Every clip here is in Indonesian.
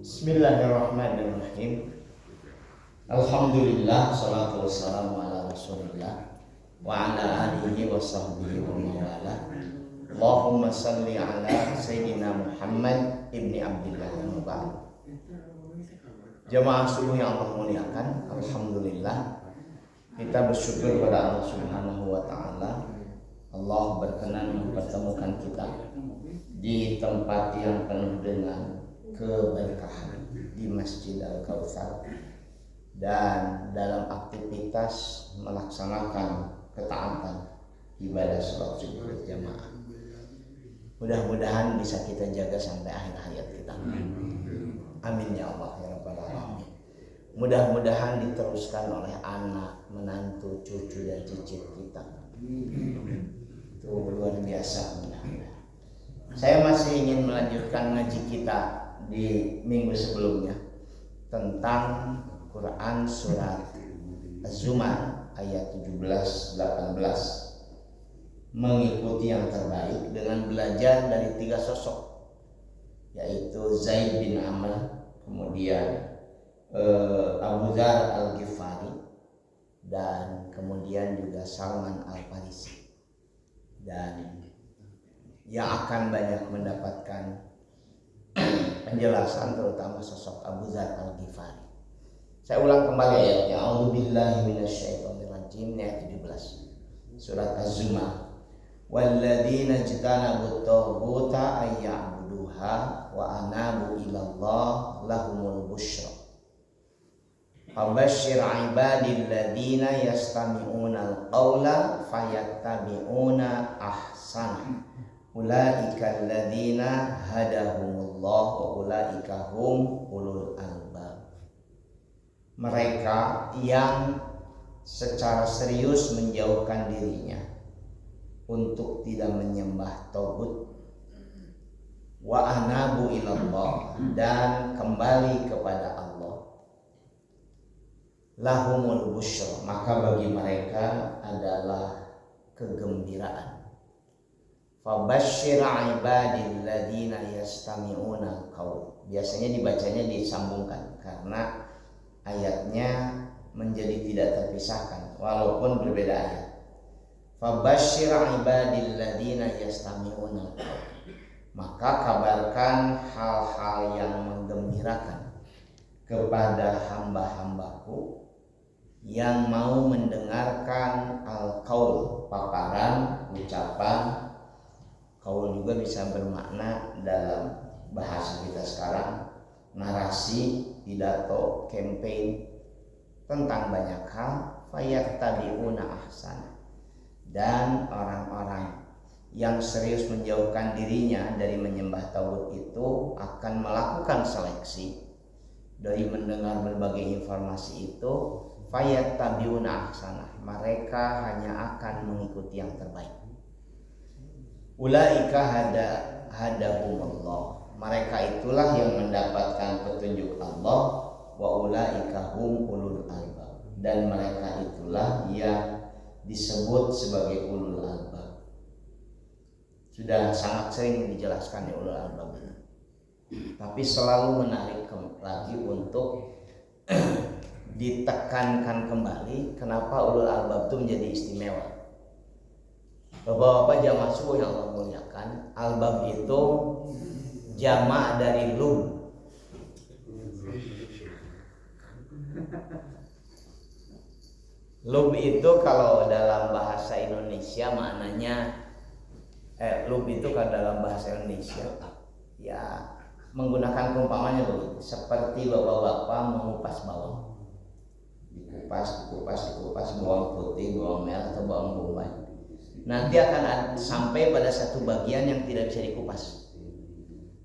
Bismillahirrahmanirrahim. Alhamdulillah, salatu wassalamu ala rasulillah wa ala alihi wa sahbihi wa mawala. Allahumma salli ala Sayyidina Muhammad ibni Abdillah al-Mubarak. Jamaah subuh yang Allah muliakan, alhamdulillah kita bersyukur kepada Allah Subhanahu wa taala. Allah berkenan mempertemukan kita di tempat yang penuh dengan keberkahan di Masjid Al-Kautsar dan dalam aktivitas melaksanakan ketaatan ibadah sholat subuh berjamaah. Mudah-mudahan bisa kita jaga sampai akhir hayat kita. Amin ya Allah ya Rabbal Alamin. Mudah-mudahan diteruskan oleh anak, menantu, cucu dan cicit kita. Itu luar biasa mudah-mudahan. Saya masih ingin melanjutkan ngaji kita di minggu sebelumnya tentang Quran surat Az-Zumar ayat 17-18, mengikuti yang terbaik dengan belajar dari 3 sosok, yaitu Zaid bin Amr, kemudian Abu Dzar Al-Ghifari, dan kemudian juga Salman Al-Farisi, dan yang akan banyak mendapatkan penjelasan terutama sosok Abu Dzar Al-Ghifari. Saya ulang kembali ayatnya. A'udzubillahi minasyaitonirrajim, ayat 17 surat Az-Zumar. Walladzina ijtanabut taghuta ayya'buduha wa anabu ilallah lahumul busyra. Fabashshir ibadilladzina yastami'una al-qawla fayattabi'una ahsana. Ulaika alladzina hadahumullah wa ulaika hum ulul albab. Mereka yang secara serius menjauhkan dirinya untuk tidak menyembah tagut, wa anabu ilallah, dan kembali kepada Allah, lahumul busyra, maka bagi mereka adalah kegembiraan. Fabashshir ibadilladzina yastami'una al-qaul. Biasanya dibacanya disambungkan karena ayatnya menjadi tidak terpisahkan walaupun berbeda ayat. Fabashshir ibadilladzina yastami'una al-qaul. Maka kabarkan hal-hal yang menggembirakan kepada hamba-hambaku yang mau mendengarkan al-qaul, paparan, ucapan. Qaul juga bisa bermakna dalam bahasa kita sekarang narasi, pidato, campaign tentang banyak hal. Fayattabi'una ahsana, dan orang-orang yang serius menjauhkan dirinya dari menyembah tagut itu akan melakukan seleksi dari mendengar berbagai informasi itu. Fayattabi'una ahsana, mereka hanya akan mengikuti yang terbaik. Ulaika hadahumullah, mereka itulah yang mendapatkan petunjuk Allah. Wa ulaika hum ulul albab, dan mereka itulah yang disebut sebagai ulul albab. Sudah sangat sering dijelaskan ya ulul albab ini, tapi selalu menarik lagi untuk ditekankan kembali kenapa ulul albab itu menjadi istimewa. Bapak-bapak jamaah subuh yang Allah muliakan, albab itu jamak dari lub. Lub itu kalau dalam bahasa Indonesia maknanya lub itu kalau dalam bahasa Indonesia ya menggunakan perumpamannya begitu, seperti bapak-bapak mengupas bawang. Dikupas bawang putih, bawang merah atau bawang bombay. Nanti akan sampai pada satu bagian yang tidak bisa dikupas.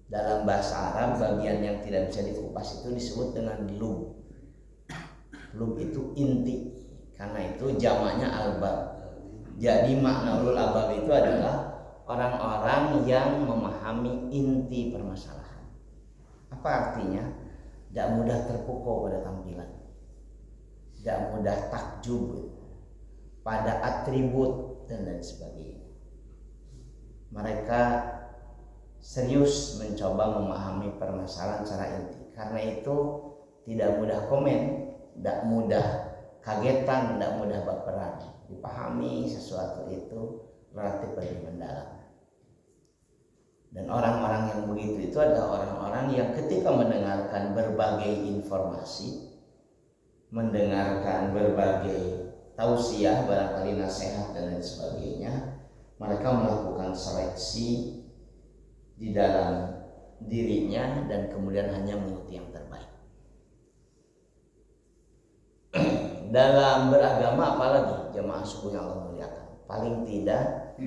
Dalam bahasa Arab bagian yang tidak bisa dikupas itu disebut dengan lub. Lub itu inti, karena itu jamaknya albab. Jadi makna ulul albab itu adalah orang-orang yang memahami inti permasalahan. Apa artinya? Tidak mudah terpukau pada tampilan, tidak mudah takjub pada atribut dan lain sebagainya. Mereka serius mencoba memahami permasalahan secara inti. Karena itu tidak mudah komen, tidak mudah kagetan, tidak mudah baperan. Dipahami sesuatu itu relatif lebih mendalam. Dan orang-orang yang begitu itu adalah orang-orang yang ketika mendengarkan berbagai informasi, mendengarkan berbagai tausiah, barangkali nasihat dan lain sebagainya, mereka melakukan seleksi di dalam dirinya dan kemudian hanya mengikuti yang terbaik. Dalam beragama apalagi jamaah subuh yang Allah muliakan, paling tidak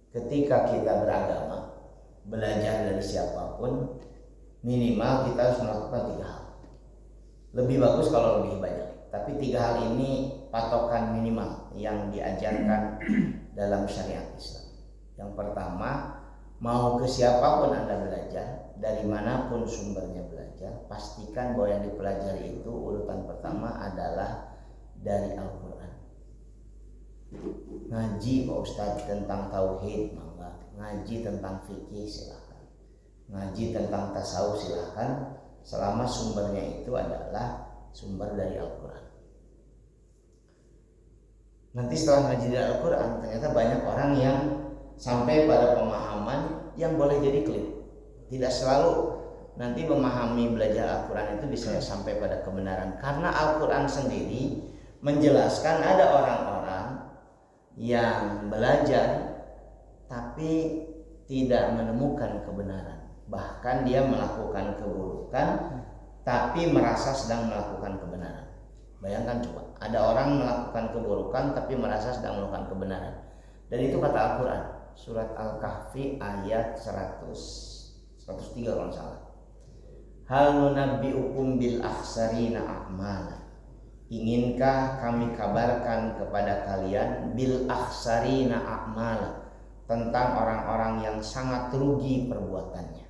ketika kita beragama, belajar dari siapapun, minimal kita harus melakukan 3 hal. Lebih bagus kalau lebih banyak, tapi 3 hal ini patokan minimal yang diajarkan dalam syariat Islam. Yang pertama, mau ke siapapun Anda belajar, dari manapun sumbernya belajar, pastikan bahwa yang dipelajari itu urutan pertama adalah dari Al-Quran. Ngaji Pak Ustadz tentang tauhid, mangga. Ngaji tentang fikih silakan. Ngaji tentang tasawuf silakan, selama sumbernya itu adalah sumber dari Al-Quran. Nanti setelah ngaji dari Al-Quran, ternyata banyak orang yang sampai pada pemahaman yang boleh jadi keliru. Tidak selalu nanti memahami belajar Al-Quran itu bisa sampai pada kebenaran. Karena Al-Quran sendiri menjelaskan ada orang-orang yang belajar tapi tidak menemukan kebenaran. Bahkan dia melakukan keburukan tapi merasa sedang melakukan kebenaran. Bayangkan coba, ada orang melakukan keburukan tapi merasa sedang melakukan kebenaran. Dan itu kata Al-Quran, surat Al-Kahfi ayat 103 kalau salah. Hal nunabbi'ukum bil akhsarina a'mala. Inginkah kami kabarkan kepada kalian bil akhsarina a'mala, tentang orang-orang yang sangat rugi perbuatannya.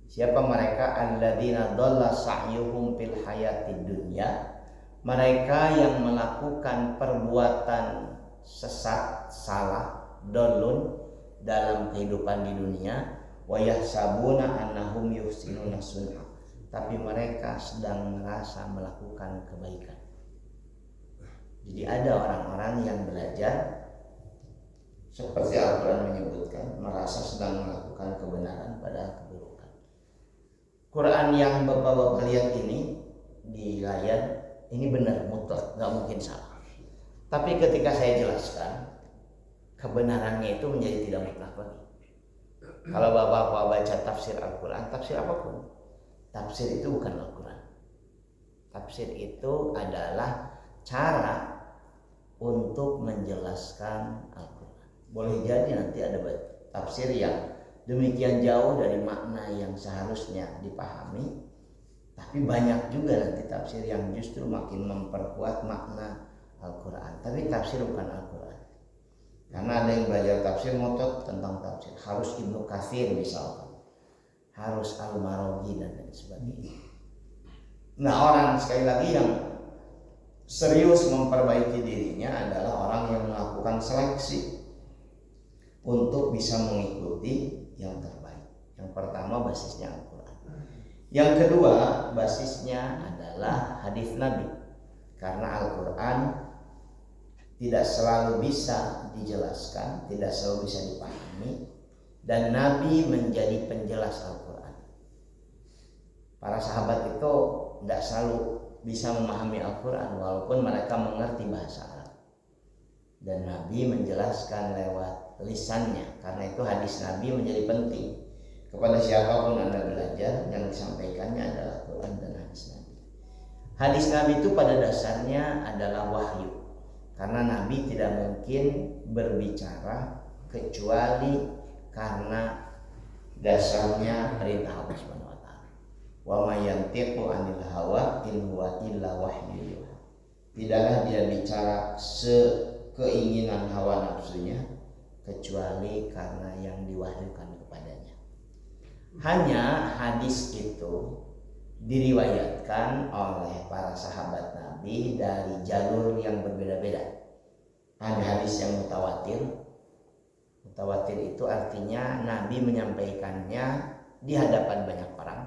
Siapa mereka? Alladzina dhalla sa'yuhum fil hayatid dunya. Mereka yang melakukan perbuatan sesat, salah, dolun dalam kehidupan di dunia, wa yahsabuna annahum yuhsinuna sun'a. Tapi mereka sedang merasa melakukan kebaikan. Jadi ada orang-orang yang belajar seperti Al-Quran menyebutkan, merasa sedang melakukan kebenaran pada keburukan. Quran yang Bapak-bapak lihat ini di layar, ini benar mutlak, nggak mungkin salah. Tapi ketika saya jelaskan, kebenarannya itu menjadi tidak mutlak lagi. Kalau Bapak baca tafsir Al-Quran, tafsir apapun, tafsir itu bukan Al-Quran. Tafsir itu adalah cara untuk menjelaskan Al-Quran. Boleh jadi nanti ada tafsir yang demikian jauh dari makna yang seharusnya dipahami, tapi banyak juga nanti tafsir yang justru makin memperkuat makna Al-Quran. Tapi tafsir bukan Al-Quran. Karena ada yang belajar tafsir ngotot tentang tafsir, harus Ibnu Katsir misalkan, harus Al-Maraghi dan lain sebagainya. Nah, orang sekali lagi yang serius memperbaiki dirinya adalah orang yang melakukan seleksi untuk bisa mengikuti yang terbaik. Yang pertama basisnya Al-Quran. Yang kedua basisnya adalah hadis Nabi. Karena Al-Quran tidak selalu bisa dijelaskan, tidak selalu bisa dipahami, dan Nabi menjadi penjelas Al-Quran. Para sahabat itu tidak selalu bisa memahami Al-Quran walaupun mereka mengerti bahasa Arab. Dan Nabi menjelaskan lewat lisannya. Karena itu hadis Nabi menjadi penting. Kepada siapapun Anda belajar, yang disampaikannya adalah Quran dan hadis Nabi. Hadis Nabi itu pada dasarnya adalah wahyu. Karena Nabi tidak mungkin berbicara kecuali karena dasarnya perintah Allah Subhanahu wa taala. Wa may yantiqu 'anil hawa in huwa illa wahyu yuha. Tidaklah dia bicara sekeinginan hawa nafsunya kecuali karena yang diwahyukan kepadanya. Hanya hadis itu diriwayatkan oleh para sahabat Nabi dari jalur yang berbeda-beda. Ada hadis yang mutawatir, Mutawatir itu artinya Nabi menyampaikannya di hadapan banyak orang.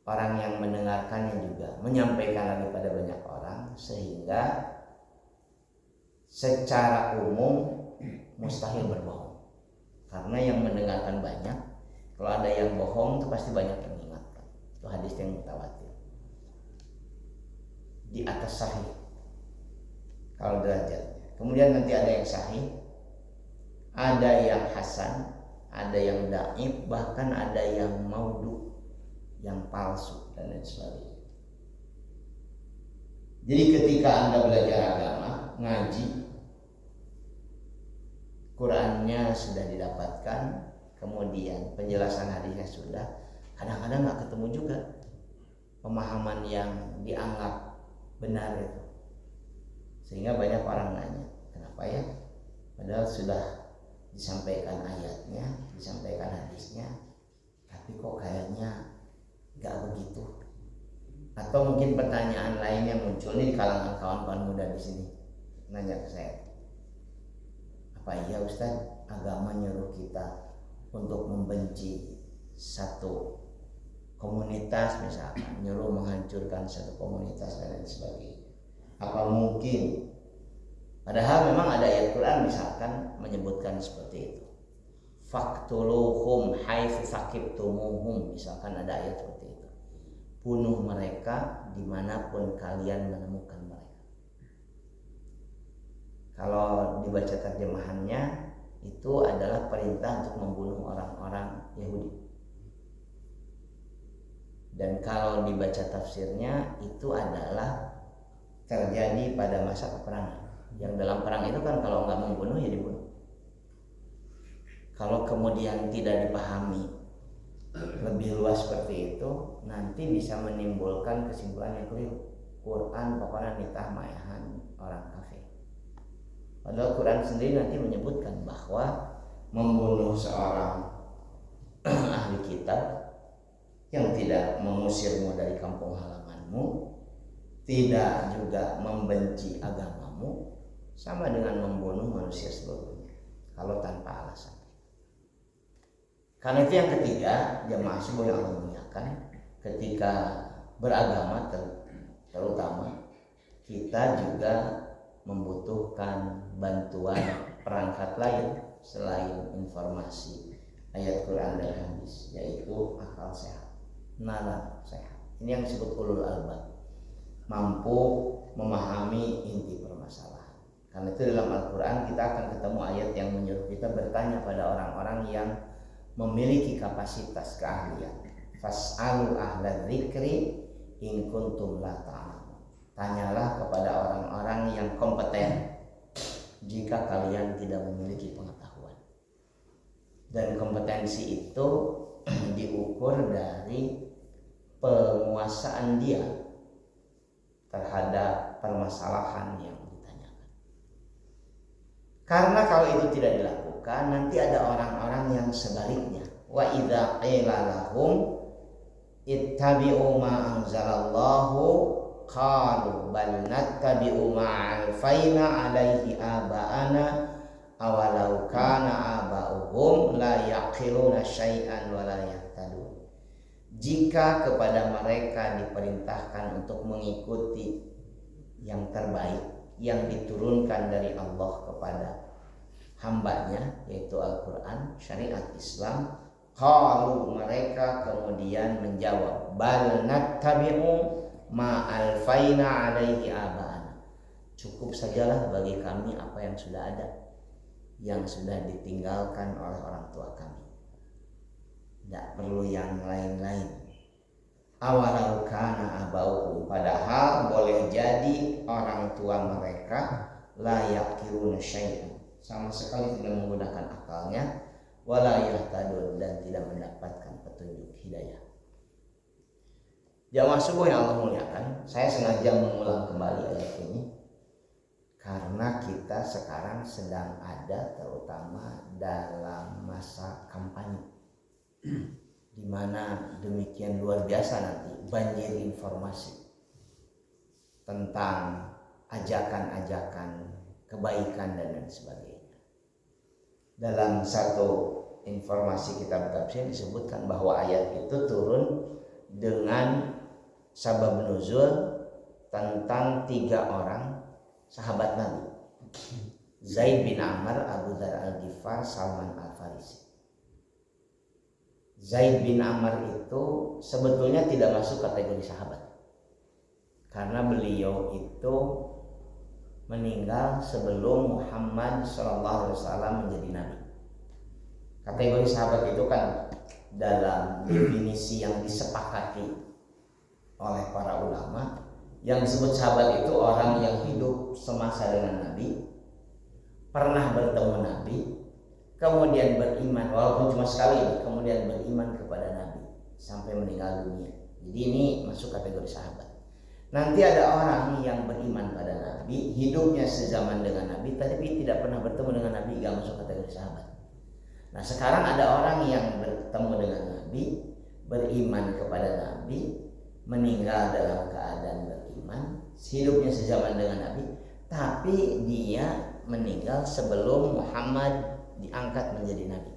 Orang yang mendengarkannya juga menyampaikan lagi pada banyak orang, sehingga secara umum mustahil berbohong. Karena yang mendengarkan banyak, kalau ada yang bohong itu pasti banyak yang mengingatkan. Itu hadis yang mutawatir. Di atas sahih kalau derajatnya. Kemudian nanti ada yang sahih, ada yang hasan, ada yang dhaif, bahkan ada yang maudhu, yang palsu dan lain sebagainya. Jadi ketika Anda belajar agama, ngaji, Qurannya sudah didapatkan, kemudian penjelasan hadisnya sudah, kadang-kadang nggak ketemu juga pemahaman yang dianggap benar itu, sehingga banyak orang nanya, kenapa ya? Padahal sudah disampaikan ayatnya, disampaikan hadisnya, tapi kok kayaknya nggak begitu. Atau mungkin pertanyaan lainnya muncul di kalangan kawan-kawan muda di sini, nanya ke saya, apa iya Ustaz, agama nyuruh kita untuk membenci satu komunitas, misalkan nyuruh menghancurkan satu komunitas dan lain sebagainya? Apa mungkin? Padahal memang ada ayat Quran misalkan menyebutkan seperti itu. Faqtuluhum haitsu saqibtumuhum, misalkan ada ayat seperti itu. Bunuh mereka dimanapun kalian menemukan mereka. Kalau dibaca terjemahannya, itu adalah perintah untuk membunuh orang-orang Yahudi. Dan kalau dibaca tafsirnya, itu adalah terjadi pada masa peperangan. Yang dalam perang itu kan kalau nggak membunuh ya dibunuh. Kalau kemudian tidak dipahami lebih luas seperti itu, nanti bisa menimbulkan kesimpulan yang keliru. Quran pokoknya nitah mayahan orang kafir. Padahal Quran sendiri nanti menyebutkan bahwa membunuh seorang ahli kitab yang tidak mengusirmu dari kampung halamanmu, tidak juga membenci agamamu, sama dengan membunuh manusia seluruhnya kalau tanpa alasan. Karena itu yang ketiga, jamaah subuh yang Allah muliakan, ketika beragama terutama kita juga membutuhkan bantuan perangkat lain selain informasi ayat Quran dan hadis, yaitu akal sehat, nalar sehat. Ini yang disebut ulul albab, mampu memahami inti permasalahan. Karena itu dalam Al-Quran kita akan ketemu ayat yang menyuruh kita bertanya pada orang-orang yang memiliki kapasitas keahlian. Fas'alu ahla dzikri in kuntum la ta'lamun. Tanyalah kepada orang-orang yang kompeten jika kalian tidak memiliki pengetahuan. Dan kompetensi itu diukur dari penguasaan dia terhadap permasalahan yang ditanyakan. Karena kalau itu tidak dilakukan, nanti ada orang-orang yang sebaliknya. Wa idza qila lahum ittabi'u ma anzalallahu qalu bal nattabi'u ma alfaina alaihi aba'ana awalau kana aba'uhum la yaqiluna syai'an wa la yahtadun. Jika kepada mereka diperintahkan untuk mengikuti yang terbaik yang diturunkan dari Allah kepada hambanya, yaitu Al-Quran, syariat Islam, qalu, mereka kemudian menjawab, bal nattabi'u ma alfaina alaihi aba'ana, cukup sajalah bagi kami apa yang sudah ada, yang sudah ditinggalkan oleh orang tua kami, tidak perlu yang lain-lain. Awalau kana abauhum, padahal boleh jadi orang tua mereka la yaqiluna syai'an, sama sekali tidak menggunakan akalnya, wala yahtadun, dan tidak mendapatkan petunjuk hidayah. Jamaah subuh yang Allah muliakan, saya sengaja mengulang kembali ayat ini karena kita sekarang sedang ada terutama dalam masa kampanye, di mana demikian luar biasa nanti banjir informasi tentang ajakan-ajakan kebaikan dan lain sebagainya. Dalam satu informasi kitab tafsir disebutkan bahwa ayat itu turun dengan sabab nuzul tentang 3 orang sahabat Nabi, Zaid bin Amr, Abu Dzar Al-Ghifar, Salman Al-Farisi. Zaid bin Amr itu sebetulnya tidak masuk kategori sahabat karena beliau itu meninggal sebelum Muhammad SAW menjadi nabi. Kategori sahabat itu kan dalam definisi yang disepakati oleh para ulama, yang disebut sahabat itu orang yang hidup semasa dengan Nabi, pernah bertemu Nabi, kemudian beriman walaupun cuma sekali, kemudian beriman kepada Nabi sampai meninggal dunia. Jadi ini masuk kategori sahabat. Nanti ada orang yang beriman pada Nabi, hidupnya sezaman dengan Nabi, tapi tidak pernah bertemu dengan Nabi, gak masuk kategori sahabat. Nah sekarang ada orang yang bertemu dengan Nabi, beriman kepada Nabi, meninggal dalam keadaan beriman, hidupnya sezaman dengan Nabi, tapi dia meninggal sebelum Muhammad diangkat menjadi Nabi.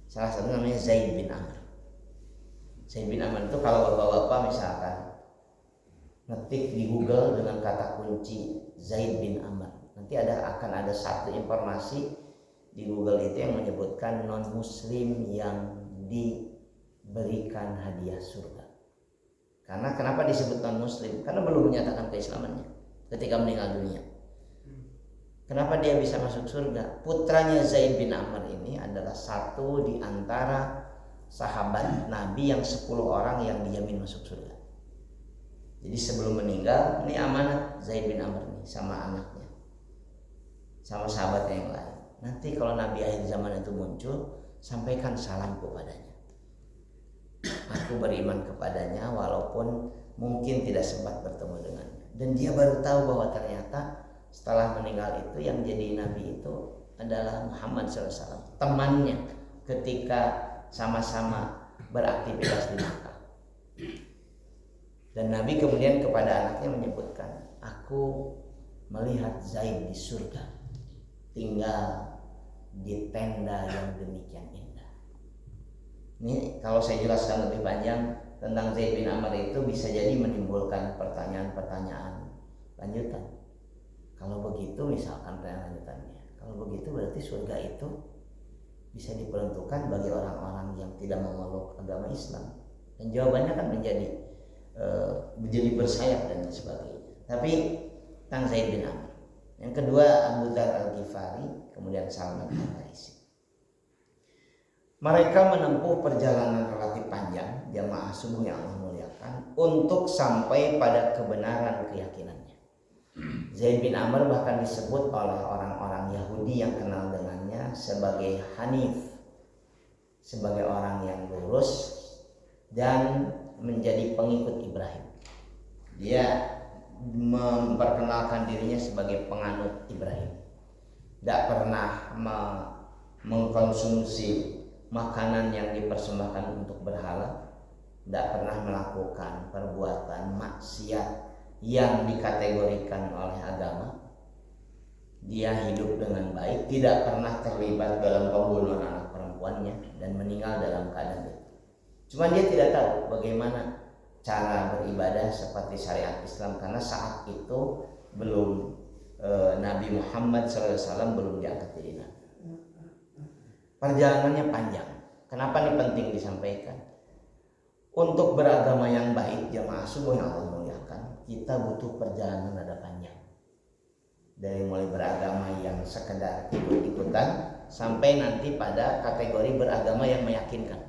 Salah satu namanya Zaid bin Amr. Zaid bin Amr itu kalau bapak-bapak misalkan ngetik di Google dengan kata kunci Zaid bin Amr, nanti akan ada satu informasi di Google itu yang menyebutkan non muslim yang diberikan hadiah surga. Karena kenapa disebut non muslim? Karena belum menyatakan keislamannya ketika meninggal dunia. Kenapa dia bisa masuk surga? Putranya Zaid bin Amr ini adalah satu di antara sahabat Nabi yang 10 orang yang dijamin masuk surga. Jadi sebelum meninggal, ini amanat Zaid bin Amr ini sama anaknya, sama sahabatnya yang lain. Nanti kalau Nabi akhir zaman itu muncul, sampaikan salam kepadanya. Aku beriman kepadanya walaupun mungkin tidak sempat bertemu dengannya. Dan dia baru tahu bahwa ternyata setelah meninggal itu yang jadi Nabi itu adalah Muhammad SAW, temannya ketika sama-sama beraktivitas di Makkah. Dan Nabi kemudian kepada anaknya menyebutkan, aku melihat Zaid di surga, tinggal di tenda yang demikian indah. Ini kalau saya jelaskan lebih panjang tentang Zaid bin Amr itu bisa jadi menimbulkan pertanyaan-pertanyaan lanjutan. Kalau begitu misalkan pertanyaan lanjutannya, kalau begitu berarti surga itu bisa diperuntukkan bagi orang-orang yang tidak memeluk agama Islam. Dan jawabannya kan menjadi bersayap dan sebagainya. Tapi tentang Zaid bin Amr. Yang kedua Abu Dzar Al-Ghifari, kemudian Salman Al-Farisi. Mereka menempuh perjalanan relatif panjang, jamaah subuh yang Allah muliakan, untuk sampai pada kebenaran keyakinannya. Zaid bin Amr bahkan disebut oleh orang-orang Yahudi yang kenal dengannya sebagai Hanif, sebagai orang yang lurus dan menjadi pengikut Ibrahim. Dia memperkenalkan dirinya sebagai penganut Ibrahim. Tidak pernah mengkonsumsi makanan yang dipersembahkan untuk berhala. Tidak pernah melakukan perbuatan maksiat yang dikategorikan oleh agama. Dia hidup dengan baik, tidak pernah terlibat dalam pembunuhan anak perempuannya dan meninggal dalam keadaan itu. Cuma dia tidak tahu bagaimana cara beribadah seperti syariat Islam karena saat itu belum Nabi Muhammad SAW belum diangkat jadi nabi. Perjalanannya panjang. Kenapa ini penting disampaikan? Untuk beragama yang baik, jamaah subuh yang Allah muliakan, kita butuh perjalanan rada panjang. Dari mulai beragama yang sekedar ikut-ikutan sampai nanti pada kategori beragama yang meyakinkan.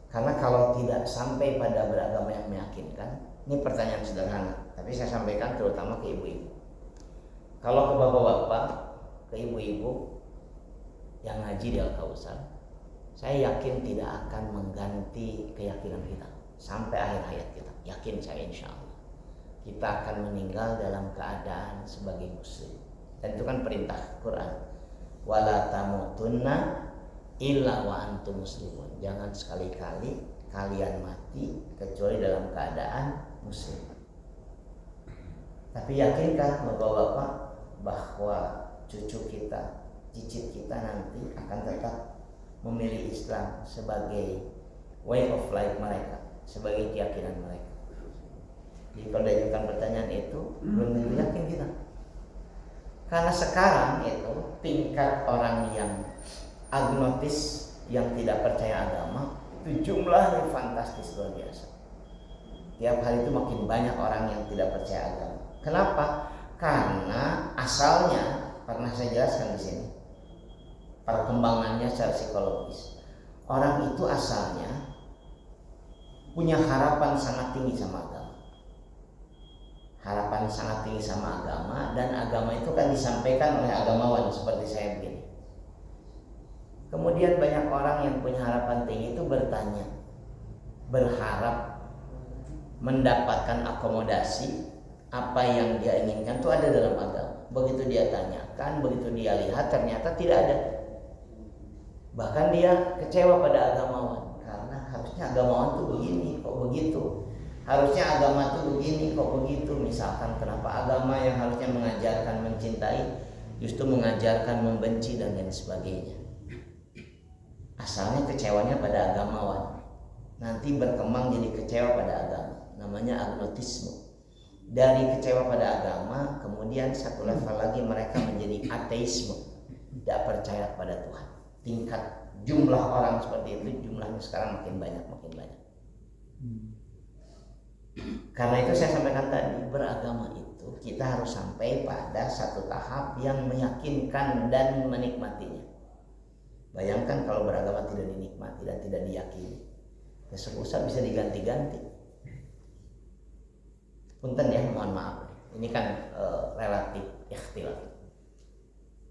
Karena kalau tidak sampai pada beragama yang meyakinkan, ini pertanyaan sederhana, tapi saya sampaikan terutama ke ibu-ibu. Kalau ke bapak-bapak, ke ibu-ibu yang ngaji di Al-Kautsar, saya yakin tidak akan mengganti keyakinan kita sampai akhir hayat kita. Yakin saya insya Allah. Kita akan meninggal dalam keadaan sebagai muslim. Dan itu kan perintah Quran. Wala tamutunna illa wa antum muslimun. Jangan sekali-kali kalian mati kecuali dalam keadaan muslim. Tapi yakinkah bapak-bapak bahwa cucu kita cicit kita nanti akan tetap memilih Islam sebagai way of life mereka, sebagai keyakinan mereka. Jadi kalau diajukan pertanyaan itu belum tentu yakin kita. Karena sekarang itu tingkat orang yang agnostis, yang tidak percaya agama, itu jumlahnya fantastis luar biasa. Tiap hari itu makin banyak orang yang tidak percaya agama. Kenapa? Karena asalnya pernah saya jelaskan di sini perkembangannya secara psikologis. Orang itu asalnya punya harapan sangat tinggi sama agama. Harapan sangat tinggi sama agama, dan agama itu kan disampaikan oleh agamawan seperti saya begini. Kemudian banyak orang yang punya harapan tinggi itu bertanya, berharap mendapatkan akomodasi apa yang dia inginkan itu ada dalam agama. Begitu dia tanyakan, begitu dia lihat ternyata tidak ada. Bahkan dia kecewa pada agamawan, karena harusnya agamawan tuh begini kok begitu. Harusnya agama tuh begini kok begitu. Misalkan kenapa agama yang harusnya mengajarkan mencintai justru mengajarkan membenci dan lain sebagainya. Asalnya kecewanya pada agamawan, nanti berkembang jadi kecewa pada agama, namanya agnotisme. Dari kecewa pada agama, kemudian satu level lagi mereka menjadi ateisme, tidak percaya pada Tuhan. Tingkat jumlah orang seperti itu jumlahnya sekarang makin banyak. Karena itu saya sampaikan tadi, beragama itu kita harus sampai pada satu tahap yang meyakinkan dan menikmatinya. Bayangkan kalau beragama tidak dinikmati dan tidak diyakini, besok lusa bisa diganti-ganti. Punten ya, mohon maaf. Ini kan relatif ikhtilaf.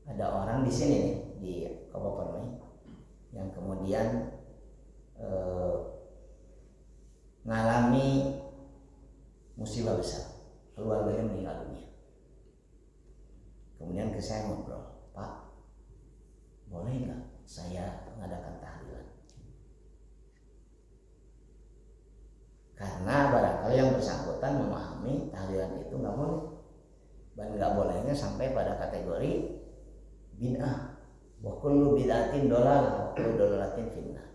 Ada orang di sini nih di Kabupaten yang kemudian mengalami musibah besar, keluarganya meninggal dunia. Kemudian ke saya ngobrol, Pak, boleh nggak saya mengadakan tahlilan? Karena barangkali yang bersangkutan memahami tahlilan itu nggak boleh, dan nggak bolehnya sampai pada kategori bid'ah. Wa kullu bid'atin dolal, wa kullu dolalatin finnar.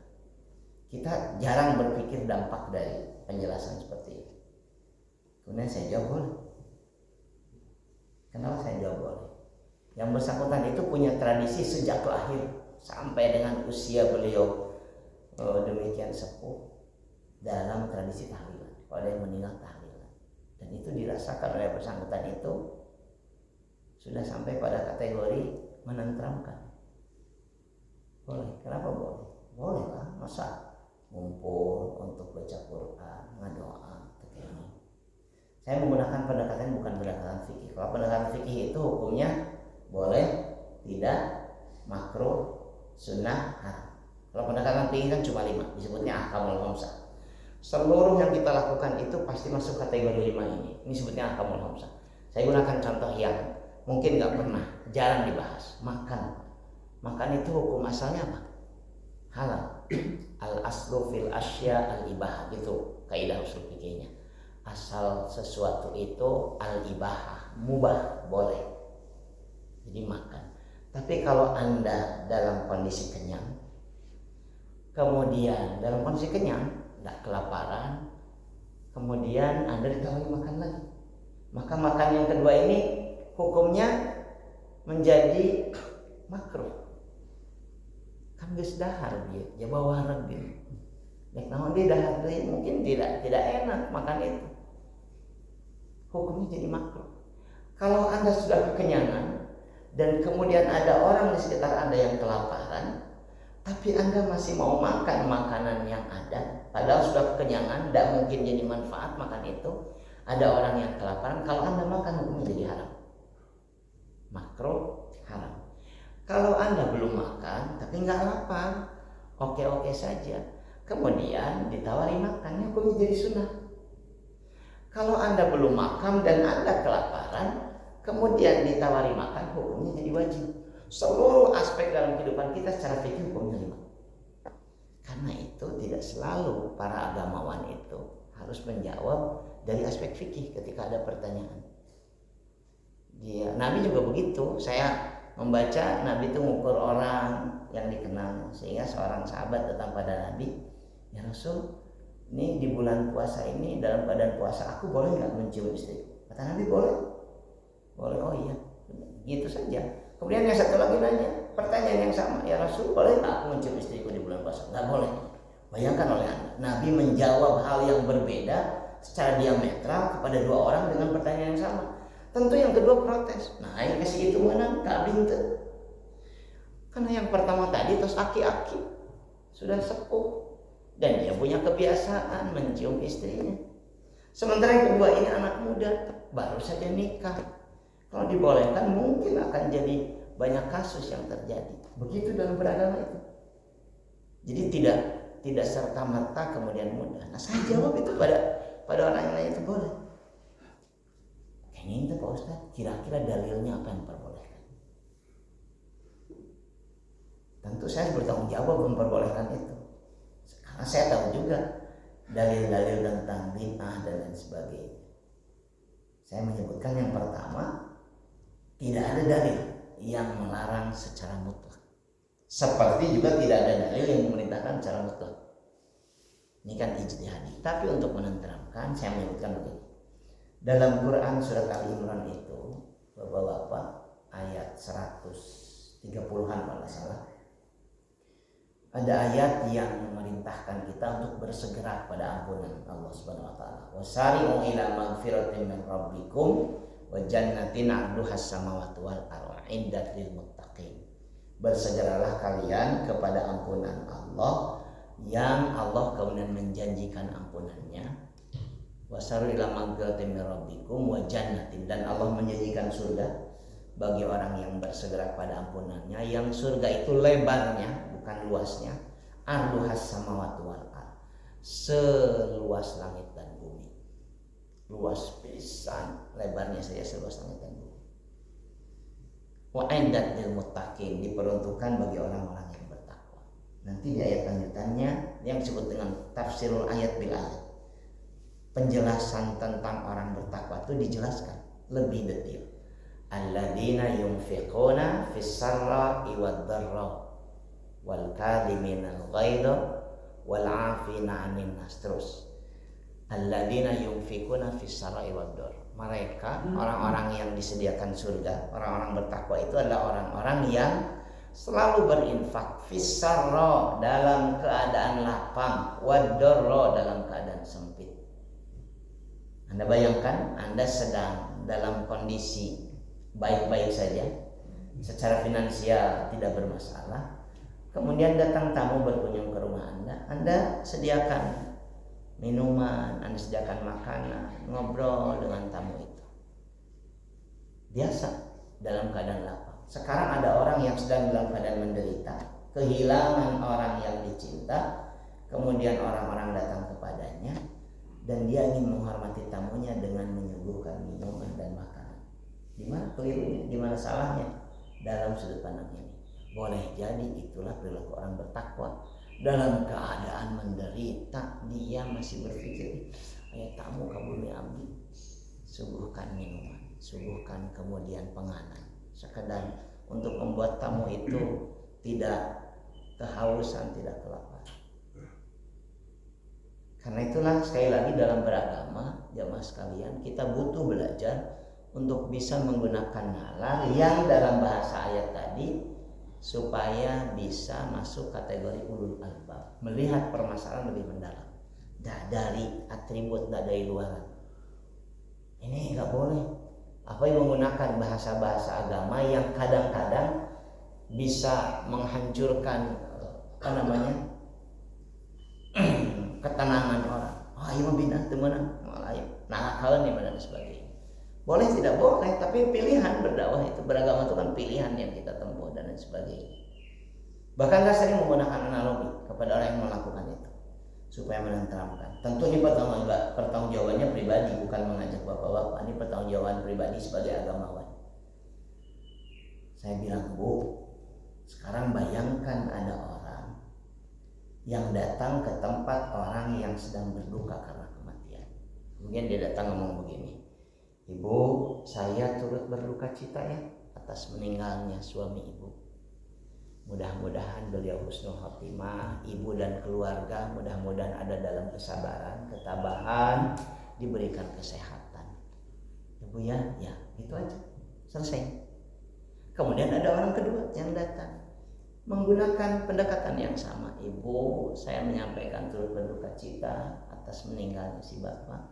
Kita jarang berpikir dampak dari penjelasan seperti itu. Kemudian saya jawab boleh. Kenapa saya jawab boleh? Yang bersangkutan itu punya tradisi sejak lahir sampai dengan usia beliau demikian sepuh dalam tradisi tahlilan. Kalau ada yang meninggal tahlilan, dan itu dirasakan oleh bersangkutan itu sudah sampai pada kategori menenteramkan. Boleh. Kenapa boleh? Boleh lah, masa ngumpul untuk baca Quran, ngadoa, tekeni. Saya menggunakan pendekatan bukan pendekatan fikih. Kalau pendekatan fikih itu hukumnya boleh, tidak, makruh, sunnah, haram. Kalau pendekatan fikih kan cuma 5, disebutnya ahkamul khamsah. Seluruh yang kita lakukan itu pasti masuk kategori 5 ini. Ini sebutnya ahkamul khamsah. Saya gunakan contoh yang mungkin nggak pernah, jarang dibahas. Makan itu hukum asalnya apa? Halal. Al aslu fil asya al ibahah, itu kaidah usul fikihnya. Asal sesuatu itu al-ibahah, mubah, boleh. Jadi makan. Tapi kalau Anda dalam kondisi kenyang, kemudian dalam kondisi kenyang, tidak kelaparan, kemudian Anda ditawari makan lagi, maka makan yang kedua ini hukumnya menjadi makruh. Kan geus dahar dia, ya bawa dia. Nek naon dia dahar dia mungkin tidak enak makan itu. Hukumnya jadi makruh. Kalau Anda sudah kekenyangan dan kemudian ada orang di sekitar Anda yang kelaparan, tapi Anda masih mau makan makanan yang ada, padahal sudah kekenyangan, tidak mungkin jadi manfaat makan itu. Ada orang yang kelaparan, kalau Anda makan hukumnya jadi haram. Makruh, haram. Kalau Anda belum makan tapi nggak lapar, oke-oke saja, kemudian ditawari makannya hukumnya jadi sunnah. Kalau Anda belum makan dan Anda kelaparan, kemudian ditawari makan, hukumnya jadi wajib. Seluruh aspek dalam kehidupan kita secara fikih hukumnya 5. Karena itu tidak selalu para agamawan itu harus menjawab dari aspek fikih ketika ada pertanyaan. Nabi juga begitu. Saya membaca Nabi itu mengukur orang yang dikenal, sehingga seorang sahabat datang pada Nabi, ya Rasul, ini di bulan puasa ini dalam keadaan puasa aku boleh nggak mencium istri? Kata Nabi boleh. Oh iya, gitu saja. Kemudian yang satu lagi nanya pertanyaan yang sama, ya Rasul, boleh nggak aku mencium istriku di bulan puasa? Nggak boleh. Bayangkan oleh Anda, Nabi menjawab hal yang berbeda secara diametral kepada dua orang dengan pertanyaan yang sama. Tentu yang kedua protes. Nah, yang kasih itu mana? Kabin tuh. Karena yang pertama tadi terus aki-aki sudah sepuh dan dia punya kebiasaan mencium istrinya. Sementara yang kedua ini anak muda baru saja nikah. Kalau dibolehkan mungkin akan jadi banyak kasus yang terjadi. Begitu dalam beragama itu. Jadi tidak serta merta kemudian mudah. Nah, saya jawab itu pada orang yang lain itu boleh. Ini Pak Ustaz, kira-kira dalilnya apa yang diperbolehkan? Tentu saya bertanggung jawab memperbolehkan itu. Karena saya tahu juga dalil-dalil tentang bid'ah dan lain sebagainya. Saya menyebutkan yang pertama, tidak ada dalil yang melarang secara mutlak. Seperti juga tidak ada dalil yang memerintahkan secara mutlak. Ini kan ijtihadi. Tapi untuk menenteramkan, saya menyebutkan begini. Dalam Quran surat Al-Imran itu, Bapak-bapak, ayat 130-an kalau salah, ada ayat yang memerintahkan kita untuk bersegera pada ampunan Allah Subhanahu wa taala. Wasari'u ila magfiratin min rabbikum wa jannatin 'arduhas samawati wal ardu 'iddat lil muttaqin. Bersegeralah kalian kepada ampunan Allah yang Allah kemudian menjanjikan ampunannya. Wasaru ila magfiratin min rabbikum wa jannatin, dan Allah menjanjikan surga bagi orang yang bersegera pada ampunannya, yang surga itu lebarnya bukan luasnya, arduhas samawati wal ard, seluas langit dan bumi. Luas pisan, lebarnya saja seluas langit dan bumi. Wa iddat lil muttaqin, diperuntukkan bagi orang-orang yang bertakwa. Nanti di ayat lanjutannya yang disebut dengan tafsirul ayat bil ayat, penjelasan tentang orang bertakwa itu dijelaskan lebih detail. Alladzina yunfiquna fis sarra'i wad dharra wal kadhiminal ghaidha wal 'afina 'anil nas. Terus alladzina yunfiquna fis sarra'i wad dharra, mereka orang-orang yang disediakan surga, orang-orang bertakwa itu adalah orang-orang yang selalu berinfak, fis sarra dalam keadaan lapang, wad dharra dalam keadaan sempit. Anda bayangkan Anda sedang dalam kondisi baik-baik saja, secara finansial tidak bermasalah, kemudian datang tamu berkunjung ke rumah Anda sediakan minuman, Anda sediakan makanan, ngobrol dengan tamu itu. Biasa dalam keadaan lapang. Sekarang ada orang yang sedang dalam keadaan menderita, kehilangan orang yang dicinta, kemudian orang-orang datang kepadanya, dan dia ingin menghormati tamunya dengan menyuguhkan minuman dan makanan. Di mana kelirunya? Di mana salahnya? Dalam sudut pandang ini, boleh jadi itulah perilaku orang bertakwa. Dalam keadaan menderita, dia masih berpikir, ayo tamu kabumi abdi, suguhkan minuman, suguhkan kemudian penganan, sekedar untuk membuat tamu itu tidak kehausan, tidak kelaparan. Karena itulah sekali lagi dalam beragama, jamaah sekalian, kita butuh belajar untuk bisa menggunakan nalar yang dalam bahasa ayat tadi supaya bisa masuk kategori ulul albab, melihat permasalahan lebih mendalam, tidak dari atribut, tidak dari luaran. Ini nggak boleh. Apa yang menggunakan bahasa-bahasa agama yang kadang-kadang bisa menghancurkan ketenangan orang. Oh, iya mah bina temenan, malah nah hal nih dan sebagainya. Boleh tidak boleh, tapi pilihan berdakwah itu, beragama itu kan pilihan yang kita tempuh dan lain sebagainya. Bahkan saya sering menggunakan analogi kepada orang yang melakukan itu supaya menenteramkan. Tentu ini pertanggungjawabannya pribadi, bukan mengajak bapak-bapak. Ini pertanggungjawaban pribadi sebagai agamawan. Saya bilang, Bu, sekarang bayangkan ada orang yang datang ke tempat orang yang sedang berduka karena kematian. Kemudian dia datang ngomong begini, Ibu, saya turut berduka cita ya atas meninggalnya suami ibu. Mudah-mudahan beliau husnul khotimah, ibu dan keluarga mudah-mudahan ada dalam kesabaran, ketabahan, diberikan kesehatan. Ibu ya, itu aja. Selesai. Kemudian ada orang kedua yang datang menggunakan pendekatan yang sama. Ibu, saya menyampaikan turut berduka cita atas meninggalnya si bapak.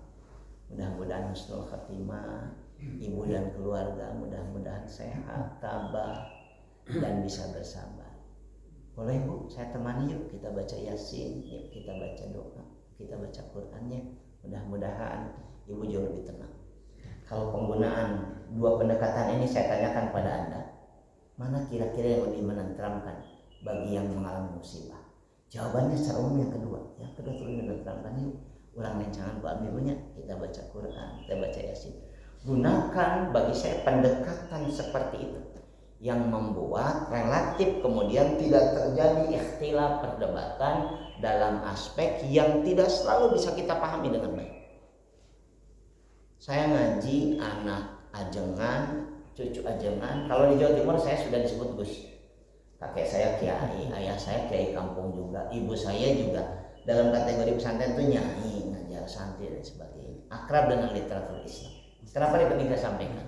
Mudah-mudahan husnul khatimah, ibu dan keluarga mudah-mudahan sehat, tabah, dan bisa bersabar. Boleh Bu, saya temani yuk, kita baca Yasin, yuk kita baca doa, kita baca Qurannya. Mudah-mudahan ibu jauh lebih tenang. Kalau penggunaan dua pendekatan ini saya tanyakan pada Anda, mana kira-kira yang lebih menenteramkan bagi yang mengalami musibah? Jawabannya secara umum yang kedua. Yang kedua itu lebih menenteramkan. Yuk, ulang rencangan Pak Abibunya, kita baca Quran, kita baca Yasin. Gunakan bagi saya pendekatan seperti itu yang membuat relatif kemudian tidak terjadi ikhtilaf perdebatan dalam aspek yang tidak selalu bisa kita pahami dengan baik. Saya ngaji anak ajengan, cucu ajengan. Kalau di Jawa Timur saya sudah disebut Gus. Kakek saya kiai, ayah saya kiai kampung juga, ibu saya juga dalam kategori pesantren itu nyai, ngajar santri dan sebagainya. Akrab dengan literatur Islam. Kenapa ini penting saya sampaikan?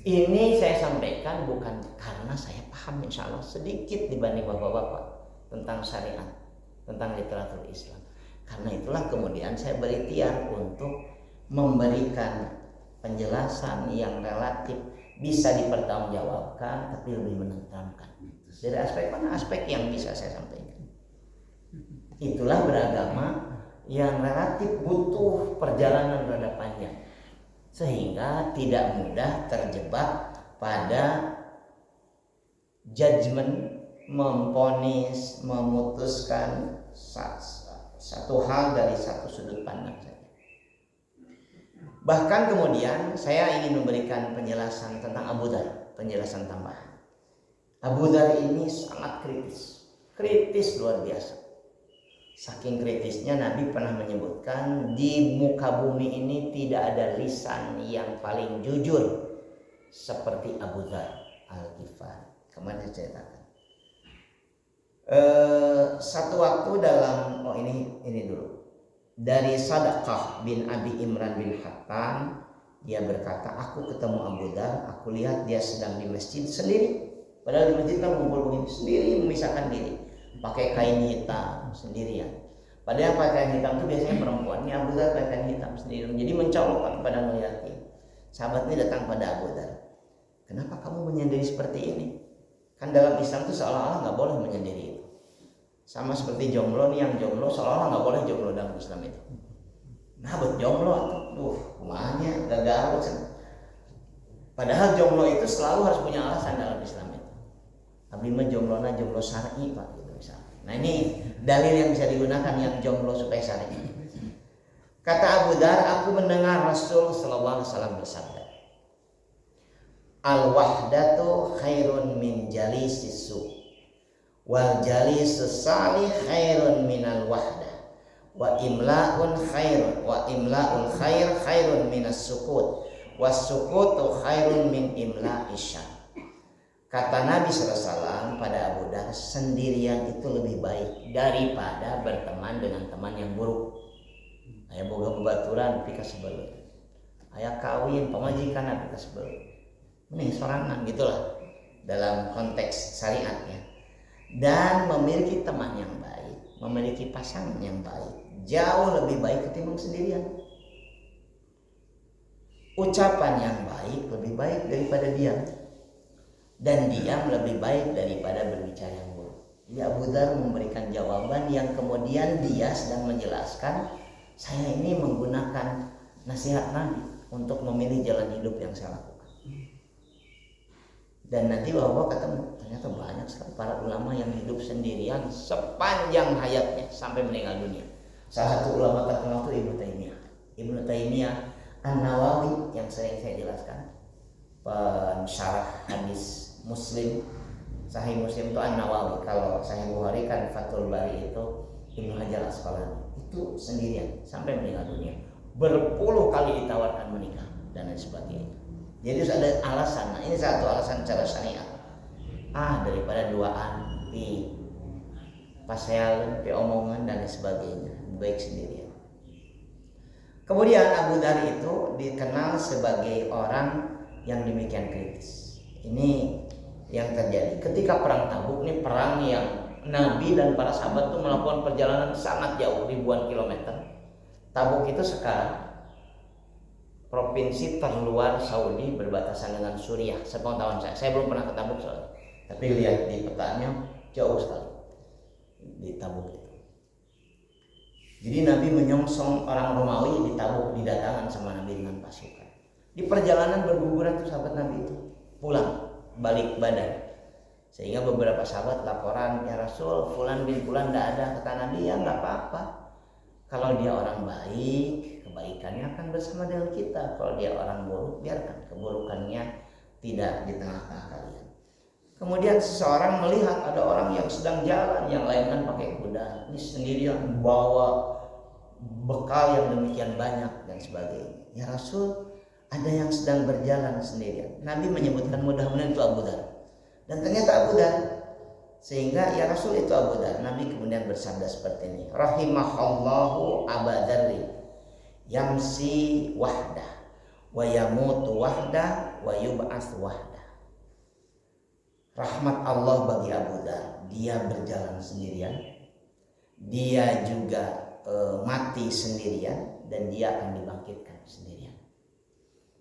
Ini saya sampaikan bukan karena saya paham insya Allah sedikit dibanding bapak-bapak tentang syariat, tentang literatur Islam. Karena itulah kemudian saya berikhtiar untuk memberikan penjelasan yang relatif bisa dipertanggungjawabkan tapi lebih menenteramkan. Dari aspek mana? Aspek yang bisa saya sampaikan. Itulah beragama yang relatif butuh perjalanan rada panjang sehingga tidak mudah terjebak pada judgement, memvonis, memutuskan satu hal dari satu sudut pandang saja. Bahkan kemudian saya ingin memberikan penjelasan tentang Abu Dhar, penjelasan tambahan. Abu Dhar ini sangat kritis luar biasa. Saking kritisnya Nabi pernah menyebutkan di muka bumi ini tidak ada lisan yang paling jujur seperti Abu Dhar Al-Ghifari. Kemarin saya ceritakan. Satu waktu dalam ini dulu. Dari Sadaqah bin Abi Imran bin Hattam, dia berkata, aku ketemu Abu Dhar, aku lihat dia sedang di masjid sendiri. Padahal di masjid kan ngumpul begini, sendiri memisahkan diri, pakai kain hitam sendirian. Padahal pakai kain hitam itu biasanya perempuan, ini Abu Dhar pakai kain hitam sendirian. Jadi mencolok pada melihatnya. Sahabat ini datang pada Abu Dhar, kenapa kamu menyendiri seperti ini? Kan dalam Islam itu seolah-olah nggak boleh menyendiri itu. Sama seperti jomblo nih, yang jomblo seolah-olah nggak boleh jomblo dalam Islam itu. Nah buat jomblo tuh, kumanya gagal. Padahal jomblo itu selalu harus punya alasan dalam Islam itu. Abdi mah jomblona jomblo syar'i Pak gitu misalnya. Nah ini dalil yang bisa digunakan yang jomblo supaya syar'i. Kata Abu Dhar, aku mendengar Rasul sallallahu alaihi wasallam bersabda, al-wahdatu khairun min jalisis su' wal jalisus salih khairun minal wahdah wa imla'ul khair khairun minas sukut was sukutu khairun min imla'is syar. Kata Nabi SAW pada Abu Dhar, sendirian itu lebih baik daripada berteman dengan teman yang buruk. Aya boga bebaturan pika sebelut, aya kawin pamajikan pika sebelut, mending sorangan gitulah dalam konteks syariatnya. Dan memiliki teman yang baik, memiliki pasangan yang baik, jauh lebih baik ketimbang sendirian. Ucapan yang baik lebih baik daripada diam, dan diam lebih baik daripada berbicara yang buruk. Jadi Abu Dhar memberikan jawaban yang kemudian dia sedang menjelaskan, saya ini menggunakan nasihat Nabi untuk memilih jalan hidup yang saya lakukan. Dan nanti bahwa ketemu ternyata banyak sekali para ulama yang hidup sendirian sepanjang hayatnya sampai meninggal dunia. Salah satu ulama terkenal itu Ibnu Taimiyah An-Nawawi yang sering saya jelaskan, pensyarah hadis Muslim, Sahih Muslim itu An-Nawawi. Kalau Sahih Bukhari kan Fathul Bari itu Ibnu Hajar Asqalani. Itu sendirian sampai meninggal dunia. Berpuluh kali ditawarkan menikah dan lain sebagainya. Jadi harus ada alasan. Nah, ini satu alasan cara syariat. Daripada duaan pi pasealan, pi omongan dan sebagainya, baik sendirian. Kemudian Abu Dhar itu dikenal sebagai orang yang demikian kritis. Ini yang terjadi ketika perang Tabuk. Ini perang yang Nabi dan para sahabat itu melakukan perjalanan sangat jauh, ribuan kilometer. Tabuk itu sekarang provinsi terluar Saudi, berbatasan dengan Suriah. Sepengetahuan saya belum pernah ke Tabuk soalnya, tapi lihat di petanya jauh sekali di Tabuk itu. Jadi Nabi menyongsong orang Romawi di Tabuk, didatangkan sama Nabi dengan pasukan. Di perjalanan berguguran tuh sahabat Nabi itu pulang balik badan, sehingga beberapa sahabat laporan, ya Rasul, Fulan bin Fulan tidak ada. Kata Nabi, ya nggak apa-apa, kalau dia orang baik, kebaikannya akan bersama dengan kita. Kalau dia orang buruk, biarkan keburukannya tidak di tengah-tengah kalian. Kemudian seseorang melihat ada orang yang sedang jalan, yang lain kan pakai kuda, ini sendirian membawa bekal yang demikian banyak dan sebagainya. Ya Rasul, ada yang sedang berjalan sendirian. Nabi menyebutkan mudah-mudahan itu Abu Dhar. Dan ternyata Abu Dhar. Sehingga ya Rasul itu Abu Dhar. Nabi kemudian bersabda seperti ini, rahimahallahu Abu Dzarri yamsi wahdah wa yamutu wahdah wa yub'ats wahdah. Rahmat Allah bagi Abu Dhar. Dia berjalan sendirian, dia juga mati sendirian, dan dia akan dibangkitkan sendirian.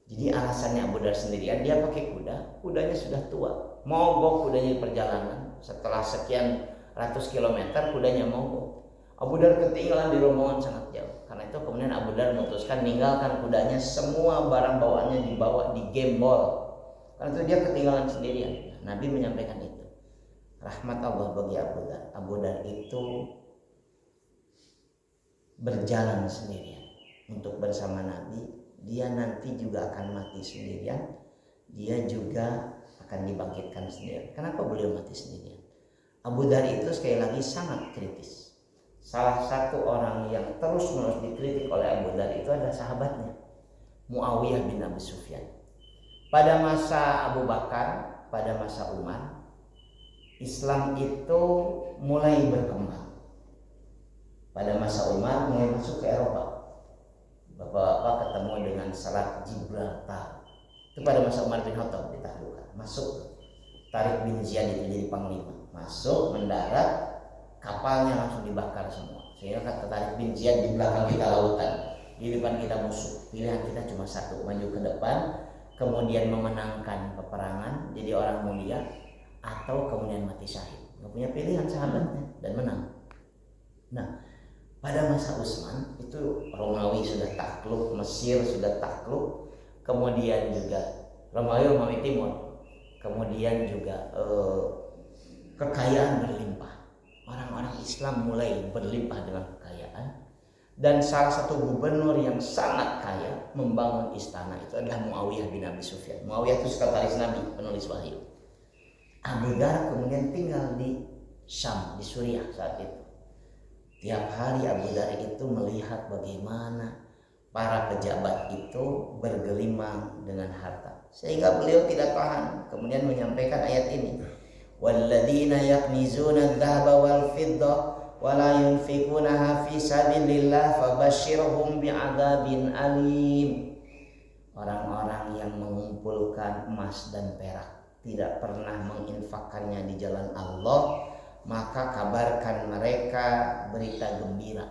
Jadi alasannya Abu Dhar sendirian, dia pakai kuda, kudanya sudah tua, mogok kudanya di perjalanan. Setelah sekian ratus kilometer kudanya mogok. Abu Dhar ketinggalan di rombongan sangat jauh. Karena itu kemudian Abu Dhar memutuskan meninggalkan kudanya, semua barang bawaannya dibawa di gembol. Karena itu dia ketinggalan sendirian. Nabi menyampaikan itu. Rahmat Allah bagi Abu Dhar. Abu Dhar itu berjalan sendirian untuk bersama Nabi. Dia nanti juga akan mati sendirian, dia juga akan dibangkitkan sendirian. Kenapa beliau mati sendirian? Abu Dhar itu sekali lagi sangat kritis. Salah satu orang yang terus-menerus dikritik oleh Abu Dhar itu adalah sahabatnya, Muawiyah bin Abi Sufyan. Pada masa Abu Bakar, pada masa Umar, Islam itu mulai berkembang. Pada masa Umar mulai masuk ke Eropa. Bapak-bapak ketemu dengan Selat Gibraltar. Itu pada masa Umar bin Khattab ditaklukkan. Masuk, Tariq bin Ziyad itu jadi panglima. Masuk, mendarat, kapalnya langsung dibakar semua. Sehingga kata Tariq bin Ziyad, di belakang kita lautan, di depan kita musuh. Pilihan kita cuma satu, maju ke depan, kemudian memenangkan peperangan, jadi orang mulia, atau kemudian mati syahid. Gak punya pilihan sahabatnya dan menang. Nah, pada masa Utsman itu Romawi sudah takluk, Mesir sudah takluk, kemudian juga Romawi Timur, kemudian juga kekayaan berlimpah. Orang-orang Islam mulai berlimpah dengan kekayaan, dan salah satu gubernur yang sangat kaya membangun istana itu adalah Muawiyah bin Abi Sufyan. Muawiyah itu sekretaris Nabi, penulis wahyu. Abu Dhar kemudian tinggal di Syam, di Suriah saat itu. Tiap hari Abu Dhar itu melihat bagaimana para pejabat itu bergelimang dengan harta, sehingga beliau tidak tahan, kemudian menyampaikan ayat ini, walladzina yaknizuna adh-dhahaba wal fiddah wa la yunfikunaha fi sabilillah fabashshirhum bi'adzabin alim. Orang-orang yang mengumpulkan emas dan perak, tidak pernah menginfakkannya di jalan Allah, maka kabarkan mereka berita gembira.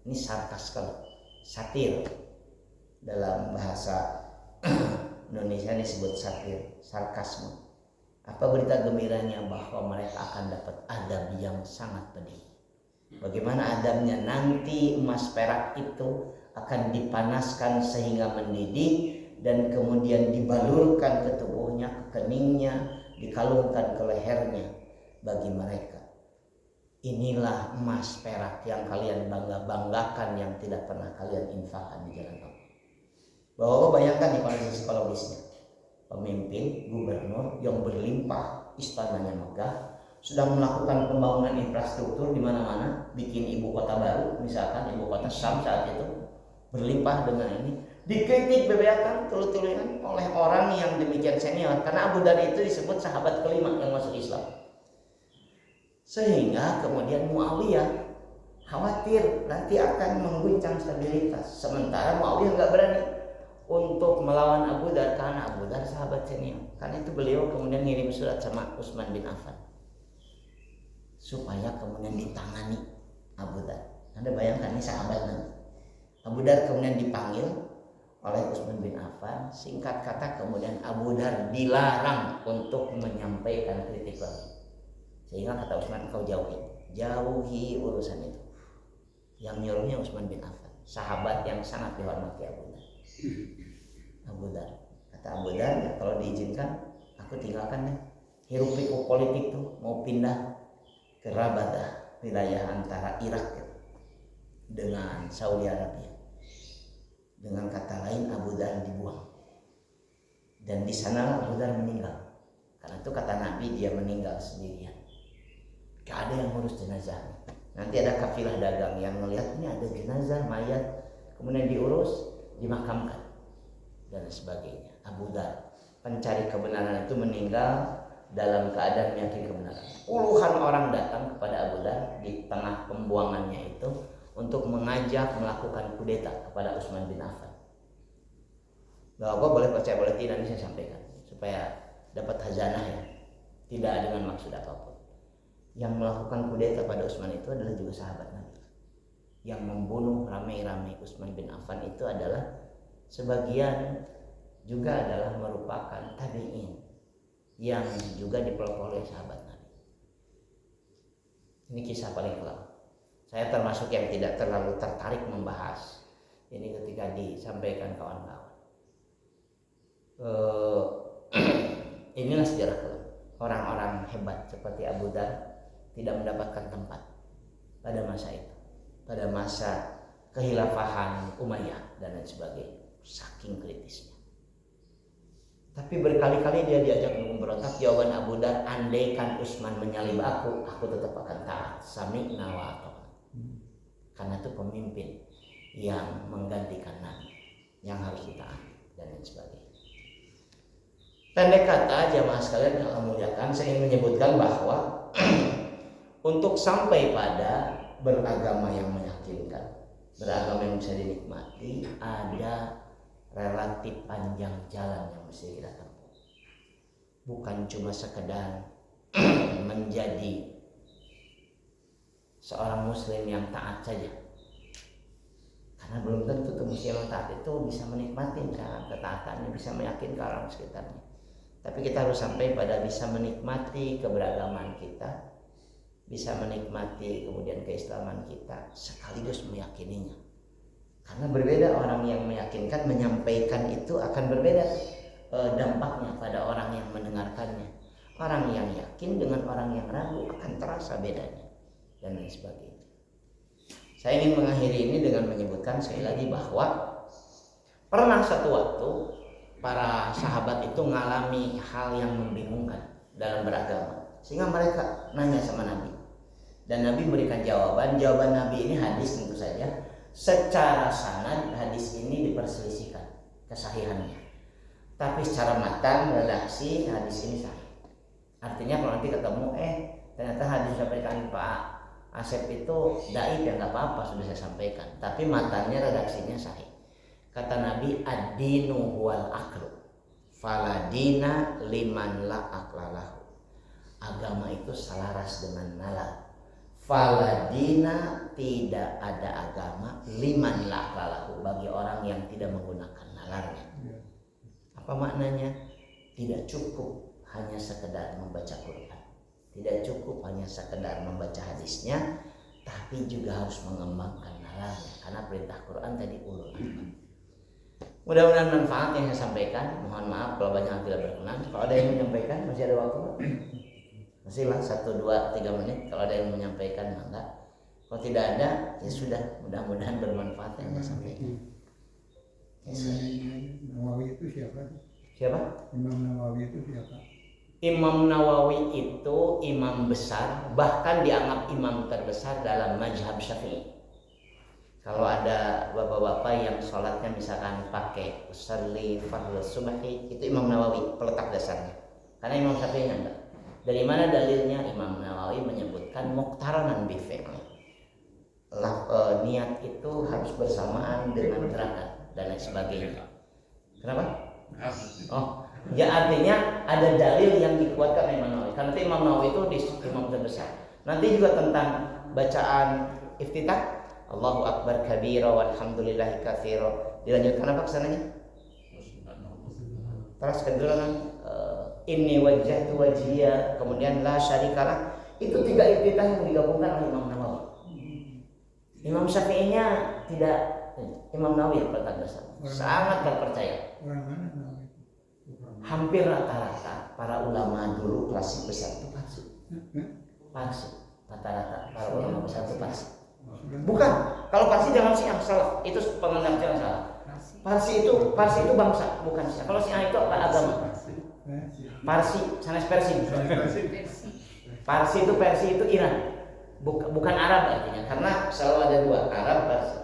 Ini sarkas sekali, satir. Dalam bahasa Indonesia disebut satir, sarkasme. Apa berita gembiranya? Bahwa mereka akan dapat adab yang sangat pedih. Bagaimana adabnya? Nanti emas perak itu akan dipanaskan sehingga mendidih, dan kemudian dibalurkan ke tubuhnya, ke keningnya, dikalungkan ke lehernya. Bagi mereka, inilah emas perak yang kalian bangga-banggakan, yang tidak pernah kalian infakkan di jalan Allah. Bahwa bayangkan nih kondisi psikologisnya. Pemimpin, gubernur yang berlimpah, istananya megah, sedang melakukan pembangunan infrastruktur di mana-mana, bikin ibu kota baru, misalkan ibu kota Syam saat itu, berlimpah dengan ini. Dikritik bebeakan tulu-tuluan oleh orang yang demikian senior, karena Abu Dar itu disebut sahabat kelima yang masuk Islam. Sehingga kemudian Muawiyah khawatir nanti akan mengguncang stabilitas. Sementara Muawiyah nggak berani untuk melawan Abu Dar karena Abu Dar sahabat senior. Karena itu beliau kemudian ngirim surat sama Utsman bin Affan supaya kemudian ditangani Abu Dar. Anda bayangkan ini sahabatnya. Abu Dar kemudian dipanggil oleh Utsman bin Affan. Singkat kata kemudian Abu Dar dilarang untuk menyampaikan kritik lagi. Sehingga kata Utsman, kau jauhi urusan itu. Yang nyuruhnya Utsman bin Affan, sahabat yang sangat dihormati Abu Dar. Abu Dar kata Abu Dar, ya, kalau diizinkan aku tinggalkan deh hiruk pikuk politik tuh, mau pindah ke Rabadah, wilayah antara Irak dengan Saudi Arabia. Dengan kata lain Abu Dar dibuang, dan di sana Abu Dar meninggal. Karena itu kata Nabi dia meninggal sendirian, gak ada yang ngurus jenazahnya. Nanti ada kafilah dagang yang melihat ini ada jenazah mayat, kemudian diurus, dimakamkan dan sebagainya. Abu Dar pencari kebenaran itu meninggal dalam keadaan meyakini kebenaran. Puluhan orang datang kepada Abu Dar di tengah pembuangannya itu untuk mengajak melakukan kudeta kepada Utsman bin Affan. Bahwa boleh percaya boleh tidak, ini saya sampaikan supaya dapat khazanah ya, tidak dengan maksud apapun. Yang melakukan kudeta pada Utsman itu adalah juga sahabat Nabi. Yang membunuh ramai-ramai Utsman bin Affan itu adalah sebagian juga adalah merupakan tabi'in yang juga dipelopori oleh sahabat Nabi. Ini kisah paling kelam. Saya termasuk yang tidak terlalu tertarik membahas ini ketika disampaikan kawan-kawan. Inilah sejarah kelam. Orang-orang hebat seperti Abu Dar tidak mendapatkan tempat pada masa itu, pada masa kehilafahan Umayyah dan lain sebagainya, saking kritisnya. Tapi berkali-kali dia diajak memberontak. Jawaban Abu Dar, andaikan Utsman menyalib aku tetap akan taat. Sami'na wa ata'na. Karena itu pemimpin yang menggantikan Nabi, yang harus ditaati dan lain sebagainya. Pendek kata, jamaah sekalian yang Allah muliakan, saya ingin menyebutkan bahwa untuk sampai pada beragama yang meyakinkan, beragama yang bisa dinikmati, ada relatif panjang jalan yang mesti kita tempuh. Bukan cuma sekedar menjadi seorang muslim yang taat saja. Karena belum tentu tuh muslim yang taat itu bisa menikmati ketaatannya, bisa meyakinkan orang sekitarnya. Tapi kita harus sampai pada bisa menikmati keberagaman kita, bisa menikmati kemudian keislaman kita, sekaligus meyakininya. Karena berbeda orang yang meyakinkan, menyampaikan itu akan berbeda dampaknya pada orang yang mendengarkannya. Orang yang yakin dengan orang yang ragu akan terasa bedanya dan lain sebagainya. Saya ingin mengakhiri ini dengan menyebutkan sekali lagi bahwa pernah satu waktu para sahabat itu mengalami hal yang membingungkan dalam beragama, sehingga mereka nanya sama Nabi, dan Nabi memberikan jawaban. Jawaban Nabi ini hadis tentu saja. Secara sanad hadis ini diperselisihkan kesahihannya, tapi secara matan redaksi hadis ini sahih. Artinya kalau nanti ketemu ternyata hadis disampaikan Pak Asep itu dhaif, ya nggak apa-apa, sudah saya sampaikan, tapi matannya redaksinya sahih. Kata Nabi, ad-dinu huwal aklu faladina liman la aklalahu. Agama itu selaras dengan nalar. Faladina, tidak ada agama, liman la aklalahu, bagi orang yang tidak menggunakan nalarnya. Apa maknanya? Tidak cukup hanya sekedar membaca Quran, tidak cukup hanya sekedar membaca hadisnya, tapi juga harus mengembangkan nalarnya. Karena perintah Quran tadi ulul albab. Mudah-mudahan manfaat yang saya sampaikan. Mohon maaf kalau banyak yang tidak berkenan. Kalau ada yang menyampaikan, masih ada waktu, masih lah 1, 2, 3 menit. Kalau ada yang menyampaikan, enggak. Kalau tidak ada, ya sudah. Mudah-mudahan bermanfaat yang saya sampaikan. Nawawi itu siapa? Siapa? Imam Nawawi itu siapa? Imam Nawawi itu imam besar, bahkan dianggap imam terbesar dalam mazhab Syafi'i. Kalau ada bapak-bapak yang sholatnya misalkan pakai usalli fardhu subhi, itu Imam Nawawi peletak dasarnya. Karena Imam Syafi'i enggak. Dari mana dalilnya? Imam Nawawi menyebutkan muqtaranan bi fi'l. Niat itu harus bersamaan dengan gerakan dan lain sebagainya. Kenapa? Oh, ya artinya ada dalil yang dikuatkan Imam Nawawi. Karena itu Imam Nawawi itu imam terbesar. Nanti juga tentang bacaan iftitah, Allahu Akbar kabira walhamdulillahi katsira. Dilanjutkan apa kesananya? Terus kedua kan inni wajjahtu wajhiya, kemudian la syarikalah. Itu 3 iftitah yang digabungkan oleh Imam Nawawi. Imam Syafi'inya tidak, Imam Nawawi yang pertama sangat terpercaya. Orang mana Nawawi? Hampir rata-rata para ulama dulu klasik besar itu palsu. Rata-rata para ulama besar itu palsu. Bukan, kalau Parsi jangan Syiah, salah. Itu pengendalian salah. Parsi itu bangsa, bukan Syiah. Kalau Syiah itu apa? Agama. Parsi, sanes Persi. Parsi itu Iran. Bukan Arab artinya, karena selalu ada 2, Arab, Parsi.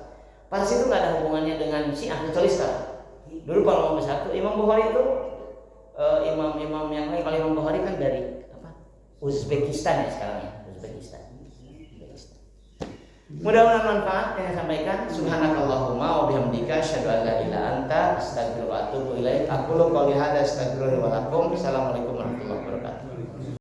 Parsi itu nggak ada hubungannya dengan Syiah, kecuali sekarang. Dulu para ulama besar itu Imam Bukhari itu imam-imam yang lain. Kalau Imam Bukhari kan dari apa? Uzbekistan ya sekarang ya, Uzbekistan. Mudah-mudahan manfaat yang saya sampaikan. Subhanakallahumma wa bihamdika asyhadu an la ilaha illa anta astaghfiruka wa atubu ilaik. Aqulu qouli hadza astaghfirullahi wa lakum. Assalamualaikum warahmatullahi wabarakatuh.